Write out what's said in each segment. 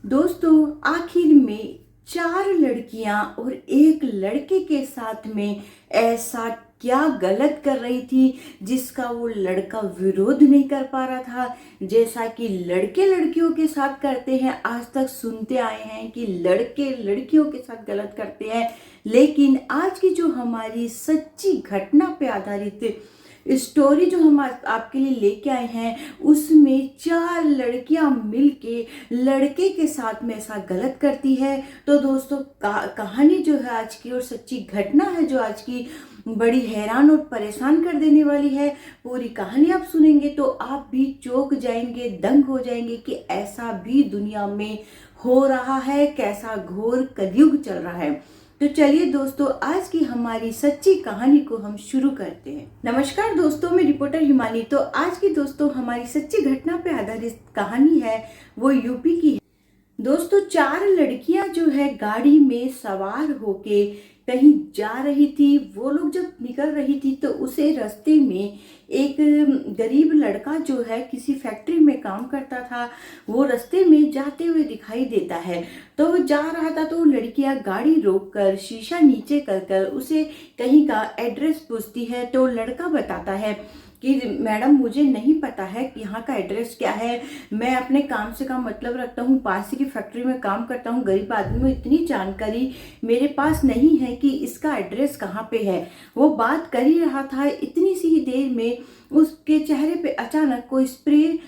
दोस्तों, आखिर में 4 लड़कियां और एक लड़के के साथ में ऐसा क्या गलत कर रही थी जिसका वो लड़का विरोध नहीं कर पा रहा था। जैसा कि लड़के लड़कियों के साथ करते हैं, आज तक सुनते आए हैं कि लड़के लड़कियों के साथ गलत करते हैं, लेकिन आज की जो हमारी सच्ची घटना पे आधारित स्टोरी जो हम आज आपके लिए लेके आए हैं, उसमें 4 लड़कियां मिलके लड़के के साथ में ऐसा गलत करती है। तो दोस्तों, कहानी जो है आज की और सच्ची घटना है जो आज की, बड़ी हैरान और परेशान कर देने वाली है। पूरी कहानी आप सुनेंगे तो आप भी चौंक जाएंगे, दंग हो जाएंगे कि ऐसा भी दुनिया में हो रहा है, कैसा घोर कलयुग चल रहा है। तो चलिए दोस्तों, आज की हमारी सच्ची कहानी को हम शुरू करते हैं। नमस्कार दोस्तों, मैं रिपोर्टर हिमानी। तो आज की दोस्तों हमारी सच्ची घटना पे आधारित कहानी है, वो यूपी की है। दोस्तों, 4 लड़कियां जो है गाड़ी में सवार होके कहीं जा रही थी। वो लोग जब निकल रही थी तो उसे रास्ते में एक गरीब लड़का जो है किसी फैक्ट्री में काम करता था, वो रास्ते में जाते हुए दिखाई देता है। तो वो जा रहा था तो लड़कियां गाड़ी रोककर शीशा नीचे कर कर उसे कहीं का एड्रेस पूछती है। तो लड़का बताता है कि मैडम, मुझे नहीं पता है कि यहाँ का एड्रेस क्या है। मैं अपने काम से काम मतलब रखता हूँ, पास ही की फैक्ट्री में काम करता हूँ, गरीब आदमी हूँ, इतनी जानकारी मेरे पास नहीं है कि इसका एड्रेस कहाँ पे है। वो बात कर ही रहा था, इतनी सी ही देर में उसके चेहरे पे अचानक कोई स्प्रे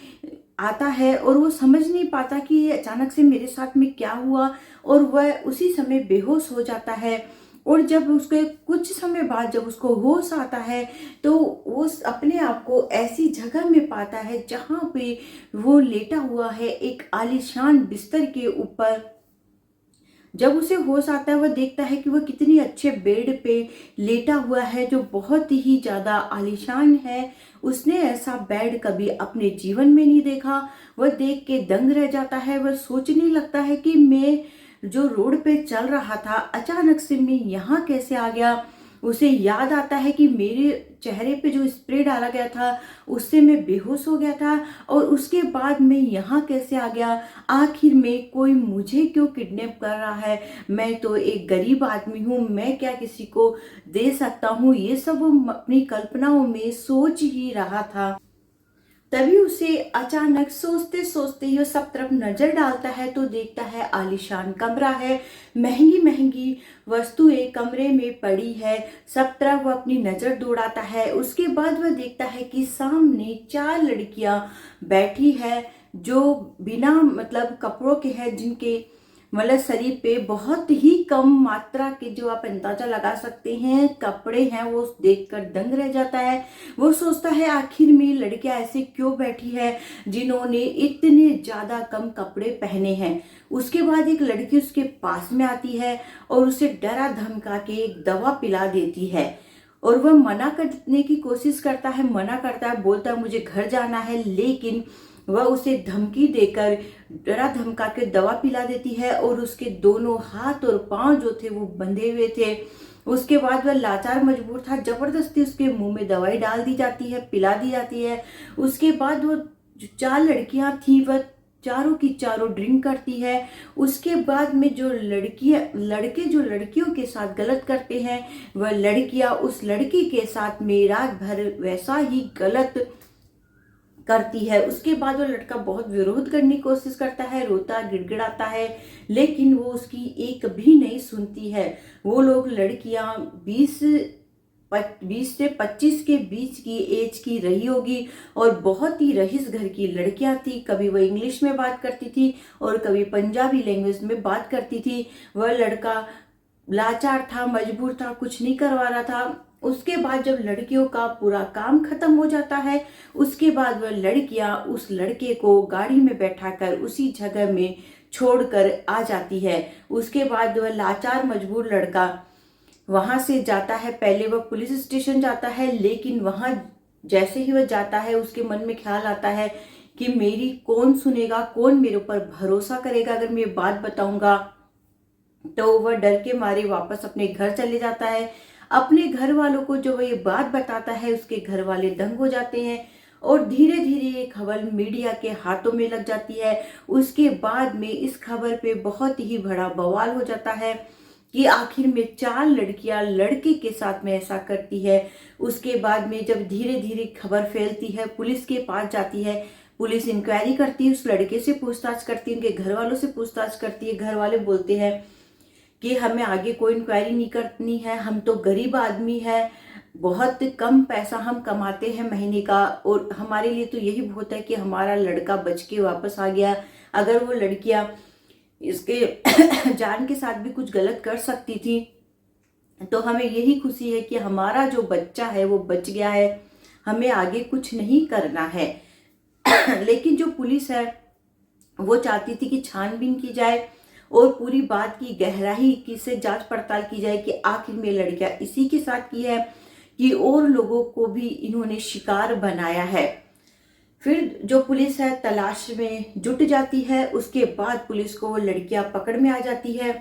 आता है और वो समझ नहीं पाता कि ये अचानक से मेरे साथ में क्या हुआ, और वह उसी समय बेहोश हो जाता है। और जब उसके कुछ समय बाद जब उसको होश आता है तो वो अपने आप को ऐसी जगह में पाता है जहाँ पे वो लेटा हुआ है एक आलीशान बिस्तर के ऊपर। जब उसे होश आता है, वह देखता है कि वह कितनी अच्छे बेड पे लेटा हुआ है जो बहुत ही ज़्यादा आलीशान है। उसने ऐसा बेड कभी अपने जीवन में नहीं देखा। वह देख के दंग रह जाता है। वह सोचने लगता है कि मैं जो रोड पे चल रहा था, अचानक से मैं यहाँ कैसे आ गया। उसे याद आता है कि मेरे चेहरे पे जो स्प्रे डाला गया था उससे मैं बेहोश हो गया था, और उसके बाद मैं यहाँ कैसे आ गया। आखिर में कोई मुझे क्यों किडनैप कर रहा है। मैं तो एक गरीब आदमी हूँ, मैं क्या किसी को दे सकता हूँ। ये सब वो अपनी कल्पनाओं में सोच ही रहा था। तभी उसे अचानक सोचते सोचते ही वो सब तरफ नजर डालता है तो देखता है आलीशान कमरा है, महंगी महंगी वस्तुएं कमरे में पड़ी है। सब तरफ वो अपनी नजर दौड़ाता है। उसके बाद वह देखता है कि सामने 4 लड़कियां बैठी है जो बिना मतलब कपड़ों के हैं, जिनके मतलब शरीर पे बहुत ही कम मात्रा के, जो आप अंदाजा लगा सकते हैं, कपड़े हैं। वो देखकर दंग रह जाता है। वो सोचता है आखिर में लड़कियां ऐसे क्यों बैठी है जिन्होंने इतने ज्यादा कम कपड़े पहने हैं। उसके बाद एक लड़की उसके पास में आती है और उसे डरा धमका के एक दवा पिला देती है, और वह मना करने की कोशिश करता है, मना करता है, बोलता है मुझे घर जाना है, लेकिन वह उसे धमकी देकर डरा धमका के दवा पिला देती है, और उसके दोनों हाथ और पांव जो थे वो बंधे हुए थे। उसके बाद वह लाचार मजबूर था, जबरदस्ती उसके मुंह में दवाई डाल दी जाती है, पिला दी जाती है। उसके बाद वो जो 4 लड़कियां थी वह चारों की चारों ड्रिंक करती है। उसके बाद में जो लड़कियां लड़के जो लड़कियों के साथ गलत करते हैं, वह लड़कियां उस लड़की के साथ में रात भर वैसा ही गलत करती है। उसके बाद वो लड़का बहुत विरोध करने की कोशिश करता है, रोता गिड़गिड़ाता है, लेकिन वो उसकी एक भी नहीं सुनती है। वो लोग लड़कियां 20 से 25 के बीच की एज की रही होगी, और बहुत ही रईस घर की लड़कियां थी। कभी वह इंग्लिश में बात करती थी और कभी पंजाबी लैंग्वेज में बात करती थी। वह लड़का लाचार था, मजबूर था, कुछ नहीं करवा रहा था। उसके बाद जब लड़कियों का पूरा काम खत्म हो जाता है, उसके बाद वह लड़कियां उस लड़के को गाड़ी में बैठाकर उसी जगह में छोड़कर आ जाती है। उसके बाद वह लाचार मजबूर लड़का वहां से जाता है। पहले वह पुलिस स्टेशन जाता है, लेकिन वहां जैसे ही वह जाता है उसके मन में ख्याल आता है कि मेरी कौन सुनेगा, कौन मेरे ऊपर भरोसा करेगा अगर मैं ये बात बताऊंगा। तो वह डर के मारे वापस अपने घर चले जाता है। अपने घर वालों को जो वह ये बात बताता है, उसके घर वाले दंग हो जाते हैं। और धीरे धीरे ये खबर मीडिया के हाथों में लग जाती है। उसके बाद में इस खबर पे बहुत ही बड़ा बवाल हो जाता है कि आखिर में 4 लड़कियां लड़के के साथ में ऐसा करती है। उसके बाद में जब धीरे धीरे खबर फैलती है, पुलिस के पास जाती है, पुलिस इंक्वायरी करती है, उस लड़के से पूछताछ करती है, उनके घर वालों से पूछताछ करती है। घर वाले बोलते हैं कि हमें आगे कोई इंक्वायरी नहीं करनी है, हम तो गरीब आदमी है, बहुत कम पैसा हम कमाते हैं महीने का, और हमारे लिए तो यही बहुत है कि हमारा लड़का बच के वापस आ गया। अगर वो लड़कियां इसके जान के साथ भी कुछ गलत कर सकती थी तो हमें यही खुशी है कि हमारा जो बच्चा है वो बच गया है, हमें आगे कुछ नहीं करना है। लेकिन जो पुलिस है वो चाहती थी कि छानबीन की जाए और पूरी बात की गहराई की से जांच पड़ताल की जाए कि आखिर में लड़कियां इसी के साथ की है कि और लोगों को भी इन्होंने शिकार बनाया है। फिर जो पुलिस है तलाश में जुट जाती है। उसके बाद पुलिस को वो लड़कियां पकड़ में आ जाती है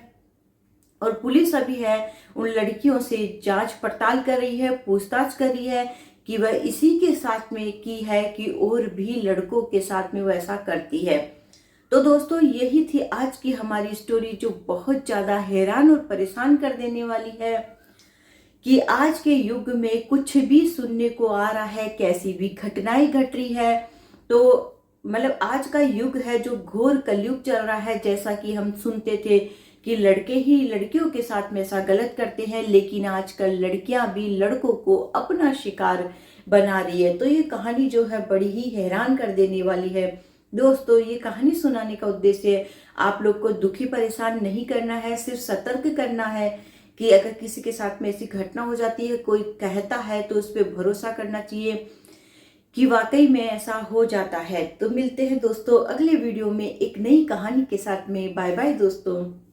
और पुलिस अभी है उन लड़कियों से जांच पड़ताल कर रही है, पूछताछ कर रही है कि वह इसी के साथ में की है कि और भी लड़कों के साथ में वो ऐसा करती है। तो दोस्तों यही थी आज की हमारी स्टोरी, जो बहुत ज़्यादा हैरान और परेशान कर देने वाली है कि आज के युग में कुछ भी सुनने को आ रहा है, कैसी भी घटनाएं घट रही है। तो मतलब आज का युग है जो घोर कलयुग चल रहा है। जैसा कि हम सुनते थे कि लड़के ही लड़कियों के साथ में ऐसा गलत करते हैं, लेकिन आजकल लड़कियां भी लड़कों को अपना शिकार बना रही है। तो ये कहानी जो है बड़ी ही हैरान कर देने वाली है। दोस्तों ये कहानी सुनाने का उद्देश्य आप लोग को दुखी परेशान नहीं करना है, सिर्फ सतर्क करना है कि अगर किसी के साथ में ऐसी घटना हो जाती है, कोई कहता है तो उस पर भरोसा करना चाहिए कि वाकई में ऐसा हो जाता है। तो मिलते हैं दोस्तों अगले वीडियो में एक नई कहानी के साथ में। बाय बाय दोस्तों।